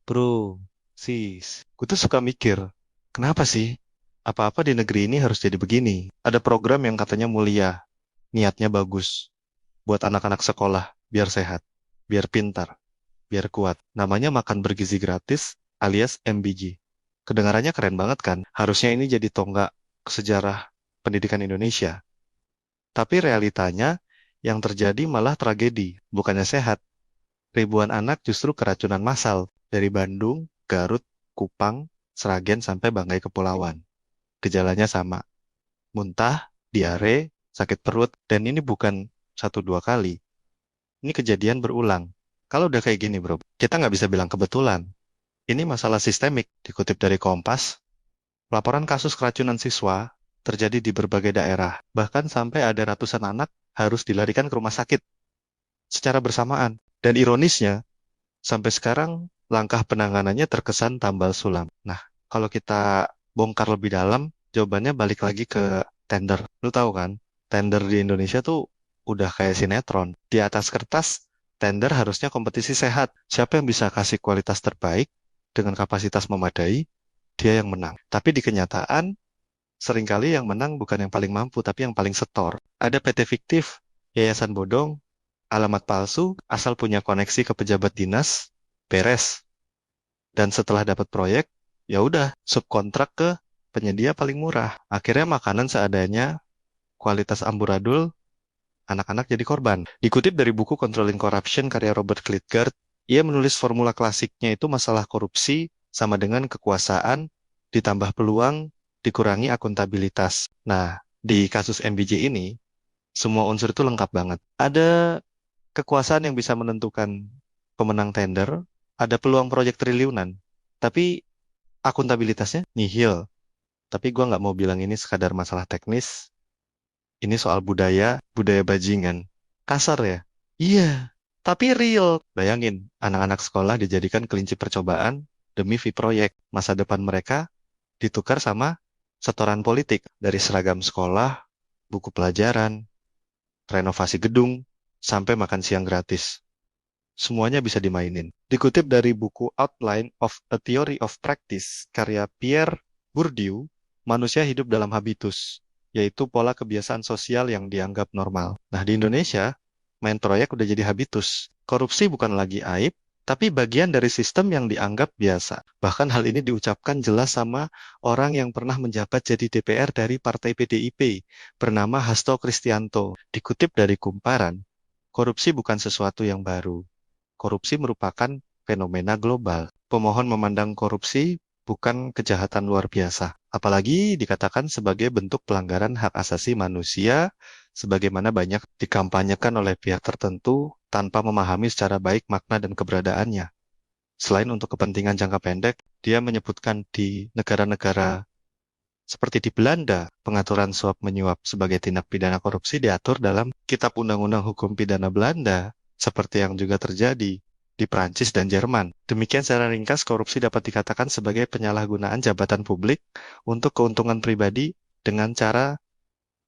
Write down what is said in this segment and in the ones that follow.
Bro, sis, gue tuh suka mikir, kenapa sih apa-apa di negeri ini harus jadi begini? Ada program yang katanya mulia, niatnya bagus, buat anak-anak sekolah, biar sehat, biar pintar, biar kuat. Namanya makan bergizi gratis alias MBG. Kedengarannya keren banget kan? Harusnya ini jadi tonggak sejarah pendidikan Indonesia. Tapi realitanya yang terjadi malah tragedi, bukannya sehat. Ribuan anak justru keracunan massal dari Bandung, Garut, Kupang, Sragen sampai Banggai Kepulauan. Gejalanya sama, muntah, diare, sakit perut, dan ini bukan satu dua kali. Ini kejadian berulang. Kalau udah kayak gini bro, kita nggak bisa bilang kebetulan. Ini masalah sistemik, dikutip dari Kompas. Laporan kasus keracunan siswa terjadi di berbagai daerah, bahkan sampai ada ratusan anak harus dilarikan ke rumah sakit secara bersamaan. Dan ironisnya, sampai sekarang langkah penanganannya terkesan tambal sulam. Nah, kalau kita bongkar lebih dalam, jawabannya balik lagi ke tender. Lu tahu kan, tender di Indonesia tuh udah kayak sinetron. Di atas kertas, tender harusnya kompetisi sehat. Siapa yang bisa kasih kualitas terbaik dengan kapasitas memadai, dia yang menang. Tapi di kenyataan, seringkali yang menang bukan yang paling mampu, tapi yang paling setor. Ada PT fiktif, yayasan bodong, alamat palsu, asal punya koneksi ke pejabat dinas, beres. Dan setelah dapat proyek, ya udah subkontrak ke penyedia paling murah. Akhirnya makanan seadanya, kualitas amburadul, anak-anak jadi korban. Dikutip dari buku Controlling Corruption karya Robert Klitgard, ia menulis formula klasiknya itu masalah korupsi sama dengan kekuasaan ditambah peluang dikurangi akuntabilitas. Nah, di kasus MBJ ini, semua unsur itu lengkap banget. Ada kekuasaan yang bisa menentukan pemenang tender, ada peluang proyek triliunan, tapi akuntabilitasnya nihil. Tapi gua nggak mau bilang ini sekadar masalah teknis, ini soal budaya, budaya bajingan. Kasar ya? Iya, tapi real. Bayangin, anak-anak sekolah dijadikan kelinci percobaan demi fee proyek. Masa depan mereka ditukar sama setoran politik dari seragam sekolah, buku pelajaran, renovasi gedung, sampai makan siang gratis. Semuanya bisa dimainin. Dikutip dari buku Outline of a Theory of Practice karya Pierre Bourdieu, manusia hidup dalam habitus, yaitu pola kebiasaan sosial yang dianggap normal. Nah, di Indonesia, main proyek udah jadi habitus. Korupsi bukan lagi aib, tapi bagian dari sistem yang dianggap biasa. Bahkan hal ini diucapkan jelas sama orang yang pernah menjabat jadi DPR dari Partai PDIP, bernama Hasto Kristianto. Dikutip dari Kumparan, korupsi bukan sesuatu yang baru. Korupsi merupakan fenomena global. Pemohon memandang korupsi bukan kejahatan luar biasa, apalagi dikatakan sebagai bentuk pelanggaran hak asasi manusia, sebagaimana banyak dikampanyekan oleh pihak tertentu tanpa memahami secara baik makna dan keberadaannya. Selain untuk kepentingan jangka pendek, dia menyebutkan di negara-negara seperti di Belanda, pengaturan suap menyuap sebagai tindak pidana korupsi diatur dalam Kitab Undang-Undang Hukum Pidana Belanda, seperti yang juga terjadi di Prancis dan Jerman. Demikian secara ringkas, korupsi dapat dikatakan sebagai penyalahgunaan jabatan publik untuk keuntungan pribadi dengan cara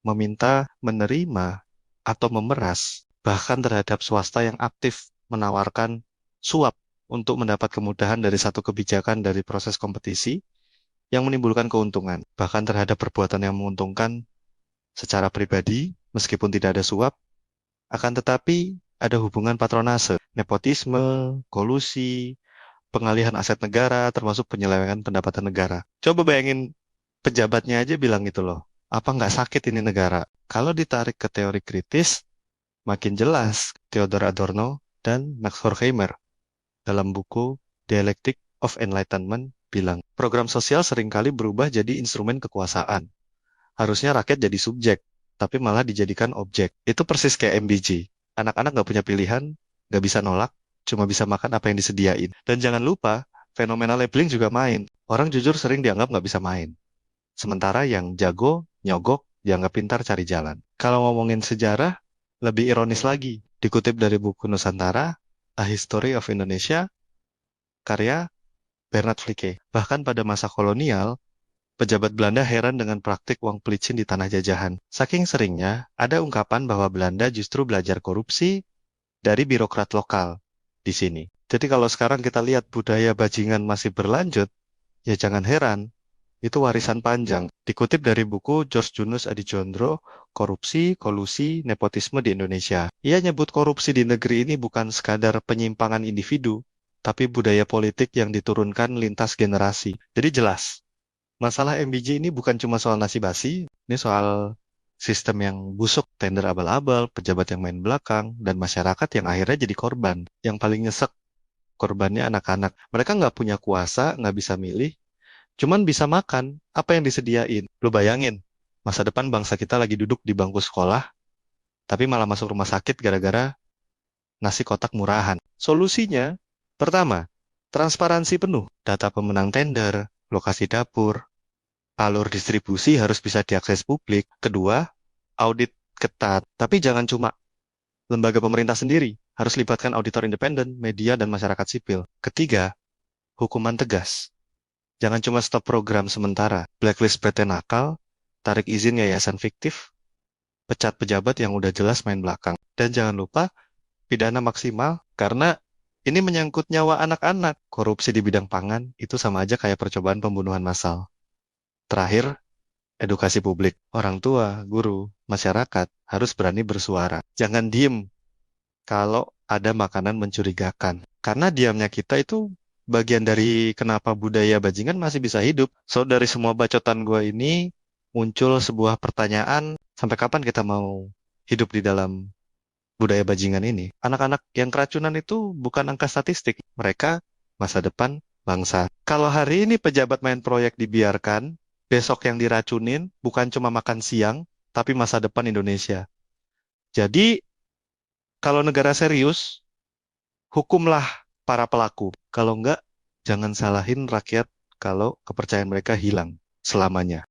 meminta, menerima, atau memeras, bahkan terhadap swasta yang aktif menawarkan suap untuk mendapat kemudahan dari satu kebijakan dari proses kompetisi yang menimbulkan keuntungan, bahkan terhadap perbuatan yang menguntungkan secara pribadi, meskipun tidak ada suap, akan tetapi ada hubungan patronase, nepotisme, kolusi, pengalihan aset negara, termasuk penyelewengan pendapatan negara. Coba bayangin pejabatnya aja bilang gitu loh, apa nggak sakit ini negara? Kalau ditarik ke teori kritis, makin jelas Theodor Adorno dan Max Horkheimer dalam buku Dialectic of Enlightenment bilang, program sosial seringkali berubah jadi instrumen kekuasaan. Harusnya rakyat jadi subjek, tapi malah dijadikan objek. Itu persis kayak MBG. Anak-anak nggak punya pilihan, nggak bisa nolak, cuma bisa makan apa yang disediain. Dan jangan lupa, fenomena labeling juga main. Orang jujur sering dianggap nggak bisa main. Sementara yang jago, nyogok, dianggap pintar cari jalan. Kalau ngomongin sejarah, lebih ironis lagi. Dikutip dari buku Nusantara, A History of Indonesia, karya Bernard Flicke. Bahkan pada masa kolonial, pejabat Belanda heran dengan praktik uang pelicin di tanah jajahan. Saking seringnya, ada ungkapan bahwa Belanda justru belajar korupsi dari birokrat lokal di sini. Jadi kalau sekarang kita lihat budaya bajingan masih berlanjut, ya jangan heran, itu warisan panjang. Dikutip dari buku George Yunus Adijondro, Korupsi, Kolusi, Nepotisme di Indonesia. Ia nyebut korupsi di negeri ini bukan sekadar penyimpangan individu, tapi budaya politik yang diturunkan lintas generasi. Jadi jelas, masalah MBJ ini bukan cuma soal nasi basi, ini soal sistem yang busuk, tender abal-abal, pejabat yang main belakang, dan masyarakat yang akhirnya jadi korban. Yang paling nyesek, korbannya anak-anak. Mereka nggak punya kuasa, nggak bisa milih, cuman bisa makan apa yang disediain. Lo bayangin, masa depan bangsa kita lagi duduk di bangku sekolah, tapi malah masuk rumah sakit gara-gara nasi kotak murahan. Solusinya, pertama, transparansi penuh. Data pemenang tender, lokasi dapur, alur distribusi harus bisa diakses publik. Kedua, audit ketat. Tapi jangan cuma lembaga pemerintah sendiri. Harus libatkan auditor independen, media, dan masyarakat sipil. Ketiga, hukuman tegas. Jangan cuma stop program sementara, blacklist PT nakal, tarik izin yayasan fiktif, pecat pejabat yang udah jelas main belakang. Dan jangan lupa pidana maksimal, karena ini menyangkut nyawa anak-anak. Korupsi di bidang pangan itu sama aja kayak percobaan pembunuhan massal. Terakhir, edukasi publik. Orang tua, guru, masyarakat harus berani bersuara. Jangan diem kalau ada makanan mencurigakan. Karena diamnya kita itu bagian dari kenapa budaya bajingan masih bisa hidup. So, dari semua bacotan gue ini muncul sebuah pertanyaan, sampai kapan kita mau hidup di dalam budaya bajingan ini? Anak-anak yang keracunan itu bukan angka statistik. Mereka masa depan bangsa. Kalau hari ini pejabat main proyek dibiarkan, besok yang diracunin bukan cuma makan siang, tapi masa depan Indonesia. Jadi, kalau negara serius, hukumlah para pelaku. Kalau enggak, jangan salahin rakyat kalau kepercayaan mereka hilang selamanya.